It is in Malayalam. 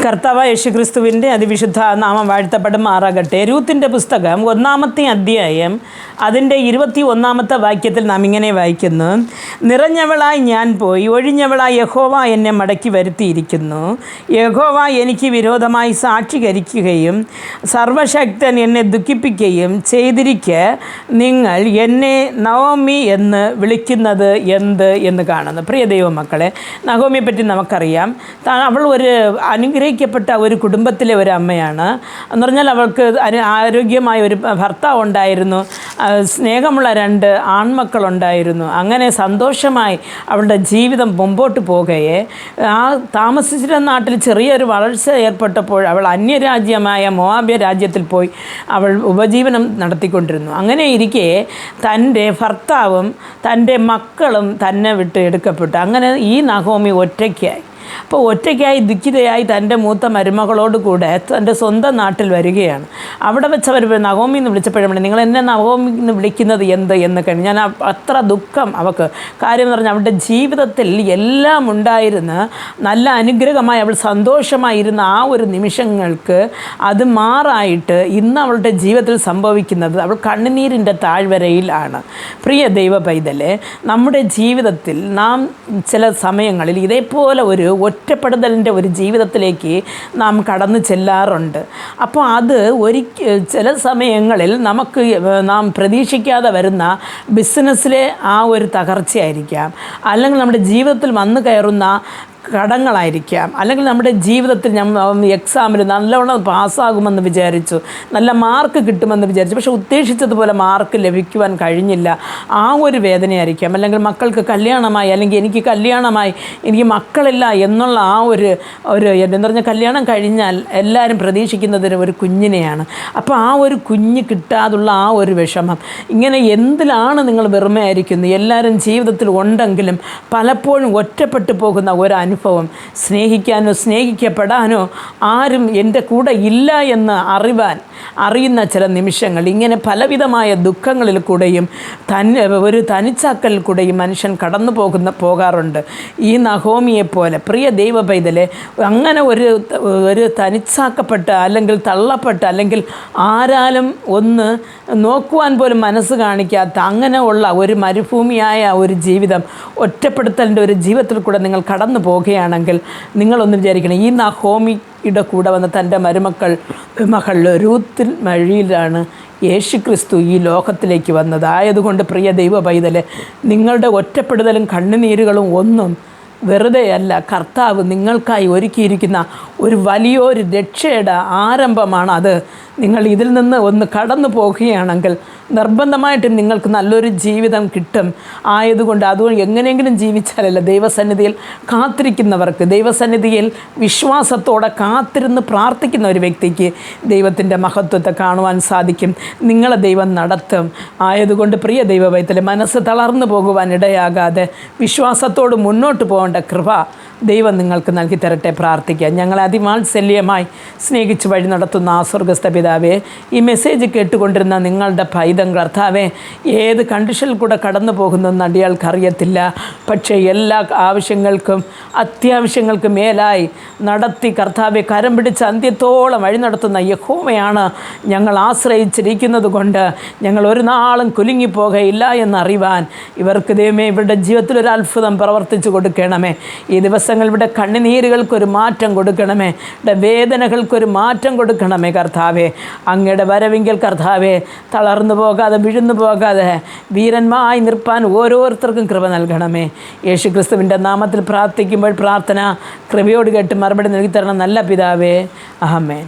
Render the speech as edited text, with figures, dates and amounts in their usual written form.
കർത്താവായ യേശുക്രിസ്തുവിൻ്റെ അതിവിശുദ്ധ നാമം വാഴ്ത്തപ്പെടുമാറാകട്ടെ. രൂത്തിൻ്റെ പുസ്തകം 1-ാമത്തെ അധ്യായം അതിൻ്റെ 21-ാമത്തെ വാക്യത്തിൽ നാം ഇങ്ങനെ വായിക്കുന്നു: നിറഞ്ഞവളായി ഞാൻ പോയി, ഒഴിഞ്ഞവളായി യഹോവ എന്നെ മടക്കി വരുത്തിയിരിക്കുന്നു. യഹോവ എനിക്ക് വിരോധമായി സാക്ഷീകരിക്കുകയും സർവശക്തൻ എന്നെ ദുഃഖിപ്പിക്കുകയും ചെയ്തിരിക്കെ നിങ്ങൾ എന്നെ നവോമി എന്ന് വിളിക്കുന്നത് എന്ത് എന്ന് കാണുന്നു. പ്രിയ ദൈവമക്കളെ, നവോമിയെ പറ്റി നമുക്കറിയാം. അവൾ ഒരു അനുഗ്രഹിക്കപ്പെട്ട ഒരു കുടുംബത്തിലെ ഒരു അമ്മയാണ്. എന്ന് പറഞ്ഞാൽ അവൾക്ക് ആരോഗ്യമായ ഒരു ഭർത്താവ് ഉണ്ടായിരുന്നു, സ്നേഹമുള്ള 2 ആൺമക്കളുണ്ടായിരുന്നു. അങ്ങനെ സന്തോഷമായി അവളുടെ ജീവിതം മുമ്പോട്ട് പോകുകയെ താമസിച്ചിരുന്ന നാട്ടിൽ ചെറിയൊരു വളർച്ച ഏർപ്പെട്ടപ്പോൾ അവൾ അന്യരാജ്യമായ മോവാബ്യ രാജ്യത്തിൽ പോയി അവൾ ഉപജീവനം നടത്തിക്കൊണ്ടിരുന്നു. അങ്ങനെ ഇരിക്കെ തൻ്റെ ഭർത്താവും തൻ്റെ മക്കളും തന്നെ വിട്ട് എടുക്കപ്പെട്ടു. അങ്ങനെ ഈ നഹോമി ഒറ്റയ്ക്കായി. അപ്പോൾ ഒറ്റയ്ക്കായി ദുഃഖിതയായി തൻ്റെ മൂത്ത മരുമകളോട് കൂടെ തൻ്റെ സ്വന്തം നാട്ടിൽ വരികയാണ്. അവിടെ വെച്ച് അവർ നവോമി എന്ന് വിളിച്ചപ്പോഴും നിങ്ങൾ എന്നെ നവോമി എന്ന് വിളിക്കുന്നത് എന്ത് എന്ന് കഴിഞ്ഞ് ഞാൻ അത്ര ദുഃഖം അവൾക്ക്. കാര്യം എന്ന് പറഞ്ഞാൽ അവളുടെ ജീവിതത്തിൽ എല്ലാം ഉണ്ടായിരുന്ന് നല്ല അനുഗ്രഹമായി അവൾ സന്തോഷമായിരുന്ന ആ ഒരു നിമിഷങ്ങൾക്ക് അത് മാറായിട്ട് ഇന്ന് അവളുടെ ജീവിതത്തിൽ സംഭവിക്കുന്നത് അവൾ കണ്ണുനീരിൻ്റെ താഴ്വരയിലാണ്. പ്രിയ ദൈവ പൈതലെ, നമ്മുടെ ജീവിതത്തിൽ നാം ചില സമയങ്ങളിൽ ഇതേപോലെ ഒരു ഒറ്റപ്പെടുതലിൻ്റെ ഒരു ജീവിതത്തിലേക്ക് നാം കടന്നു ചെല്ലാറുണ്ട്. അപ്പോൾ അത് ചില സമയങ്ങളിൽ നാം പ്രതീക്ഷിക്കാതെ വരുന്ന ബിസിനസ്സിലെ ആ ഒരു തകർച്ചയായിരിക്കാം, അല്ലെങ്കിൽ നമ്മുടെ ജീവിതത്തിൽ വന്നു കയറുന്ന കടങ്ങളായിരിക്കാം, അല്ലെങ്കിൽ നമ്മുടെ ജീവിതത്തിൽ എക്സാമിൽ നല്ലവണ്ണം പാസ്സാകുമെന്ന് വിചാരിച്ചു, നല്ല മാർക്ക് കിട്ടുമെന്ന് വിചാരിച്ചു, പക്ഷെ ഉദ്ദേശിച്ചതുപോലെ മാർക്ക് ലഭിക്കുവാൻ കഴിഞ്ഞില്ല. ആ ഒരു വേദനയായിരിക്കാം. അല്ലെങ്കിൽ മക്കൾക്ക് കല്യാണമായി, അല്ലെങ്കിൽ എനിക്ക് കല്യാണമായി, എനിക്ക് മക്കളില്ല എന്നുള്ള ആ ഒരു എന്താ പറഞ്ഞാൽ കല്യാണം കഴിഞ്ഞാൽ എല്ലാവരും പ്രതീക്ഷിക്കുന്നത് ഒരു കുഞ്ഞിനെയാണ്. അപ്പോൾ ആ ഒരു കുഞ്ഞ് കിട്ടാതുള്ള ആ ഒരു വിഷമം, ഇങ്ങനെ എന്തിലാണ് നിങ്ങൾ വെറുമയായിരിക്കുന്നത്? എല്ലാവരും ജീവിതത്തിൽ ഉണ്ടെങ്കിലും പലപ്പോഴും ഒറ്റപ്പെട്ടു പോകുന്ന ഒരു അനുഭവം, സ്നേഹിക്കാനോ സ്നേഹിക്കപ്പെടാനോ ആരും എൻ്റെ കൂടെ ഇല്ല എന്ന് അറിയുന്ന ചില നിമിഷങ്ങൾ, ഇങ്ങനെ പലവിധമായ ദുഃഖങ്ങളിൽ കൂടെയും ഒരു തനിച്ചാക്കലിൽ കൂടെയും മനുഷ്യൻ കടന്നു പോകാറുണ്ട്. ഈ നഹോമിയെപ്പോലെ പ്രിയ ദൈവ പൈതലെ, അങ്ങനെ ഒരു തനിച്ചാക്കപ്പെട്ട അല്ലെങ്കിൽ തള്ളപ്പെട്ട അല്ലെങ്കിൽ ആരാലും ഒന്ന് നോക്കുവാൻ പോലും മനസ്സ് കാണിക്കാത്ത അങ്ങനെയുള്ള ഒരു മരുഭൂമിയായ ഒരു ജീവിതം, ഒറ്റപ്പെടുത്തലിൻ്റെ ഒരു ജീവിതത്തിൽ കൂടെ നിങ്ങൾ കടന്നു പോകുകയാണെങ്കിൽ നിങ്ങളൊന്ന് വിചാരിക്കണം, ഈ നഹോമിയുടെ കൂടെ വന്ന തൻ്റെ മകൾ രൂത്തിൽ വഴിയിലാണ് യേശുക്രിസ്തു ഈ ലോകത്തിലേക്ക് വന്നത്. ആയതുകൊണ്ട് പ്രിയ ദൈവ പൈതലെ, നിങ്ങളുടെ ഒറ്റപ്പെടുതലും കണ്ണുനീരുകളും ഒന്നും വെറുതെയല്ല. കർത്താവ് നിങ്ങൾക്കായി ഒരുക്കിയിരിക്കുന്ന ഒരു വലിയൊരു രക്ഷയുടെ ആരംഭമാണ് അത്. നിങ്ങൾ ഇതിൽ നിന്ന് ഒന്ന് കടന്നു പോകുകയാണെങ്കിൽ നിർബന്ധമായിട്ടും നിങ്ങൾക്ക് നല്ലൊരു ജീവിതം കിട്ടും. ആയതുകൊണ്ട് അതുകൊണ്ട് എങ്ങനെയെങ്കിലും ജീവിച്ചാലല്ല, ദൈവസന്നിധിയിൽ കാത്തിരിക്കുന്നവർക്ക്, ദൈവസന്നിധിയിൽ വിശ്വാസത്തോടെ കാത്തിരുന്ന് പ്രാർത്ഥിക്കുന്ന ഒരു വ്യക്തിക്ക് ദൈവത്തിൻ്റെ മഹത്വത്തെ കാണുവാൻ സാധിക്കും. നിങ്ങളെ ദൈവം നടത്തും. ആയതുകൊണ്ട് പ്രിയ ദൈവവൈത്തലെ, മനസ്സ് തളർന്നു പോകുവാൻ ഇടയാകാതെ വിശ്വാസത്തോട് മുന്നോട്ട് പോകേണ്ട കൃപ ദൈവം നിങ്ങൾക്ക് നൽകി തരട്ടെ. പ്രാർത്ഥിക്കുക. ഞങ്ങളെ അതിവാത്സല്യമായി സ്നേഹിച്ച് വഴി നടത്തുന്ന ആ സ്വർഗ്ഗസ്ഥ പിതാവേ, ഈ മെസ്സേജ് കേട്ടുകൊണ്ടിരുന്ന നിങ്ങളുടെ പൈതം കർത്താവേ, ഏത് കണ്ടീഷനിൽ കൂടെ കടന്നു പോകുന്നെന്ന് അടിയാൾക്കറിയത്തില്ല. പക്ഷേ എല്ലാ ആവശ്യങ്ങൾക്കും അത്യാവശ്യങ്ങൾക്കും മേലായി നടത്തി കർത്താവെ കരം പിടിച്ച് അന്ത്യത്തോളം വഴി നടത്തുന്ന യഹോവയാണ് ഞങ്ങൾ ആശ്രയിച്ചിരിക്കുന്നത് കൊണ്ട് ഞങ്ങൾ ഒരു നാളും കുലുങ്ങിപ്പോകയില്ല എന്നറിവാൻ ഇവർക്ക് ദൈവമേ ഇവരുടെ ജീവിതത്തിൽ ഒരു അത്ഭുതം പ്രവർത്തിച്ചു കൊടുക്കണമേ. ഈ ദിവസങ്ങൾ ഇവിടെ കണ്ണുനീരുകൾക്കൊരു മാറ്റം കൊടുക്കണമേ, ഇവിടെ വേദനകൾക്കൊരു മാറ്റം കൊടുക്കണമേ കർത്താവേ. അങ്ങയുടെ വരവെങ്കിൽ കർത്താവേ തളർന്നു പോകാതെ വിഴുന്നു പോകാതെ വീരന്മാരായി നിർപ്പാൻ ഓരോരുത്തർക്കും കൃപ നൽകണമേ. യേശുക്രിസ്തുവിൻ്റെ നാമത്തിൽ പ്രാർത്ഥിക്കുമ്പോൾ പ്രാർത്ഥന കൃപയോട് കേട്ട് മറുപടി നൽകി തരണം നല്ല പിതാവേ. ആമേൻ.